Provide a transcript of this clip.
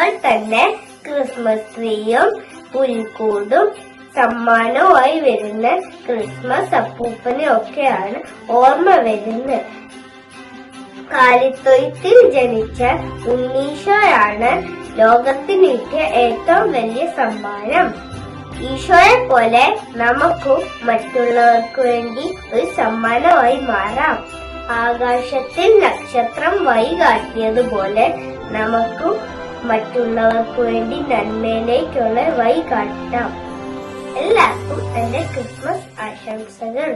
അപ്പോൾ തന്നെ ക്രിസ്മസ് ട്രീയും പുൽക്കൂടും സമ്മാനവുമായി വരുന്ന ക്രിസ്മസ് അപ്പൂപ്പനും ഒക്കെയാണ് ഓർമ്മ വരുന്നത്. കാലിത്തൊഴുത്തിൽ ജനിച്ച ഉണ്ണീശോയാണ് ലോകത്തിന് കിട്ടിയ ഏറ്റവും വലിയ സമ്മാനം. ഈശോയെ പോലെ നമുക്കും മറ്റുള്ളവർക്ക് വേണ്ടി ഒരു സമ്മാനമായി മാറാം. ആകാശത്തിൽ നക്ഷത്രം വഴി കാട്ടിയതുപോലെ നമുക്കും മറ്റുള്ളവർക്ക് വേണ്ടി നന്മയിലേക്കുള്ള വഴി കാട്ടാം. എല്ലാവർക്കും എന്റെ ക്രിസ്മസ് ആശംസകൾ.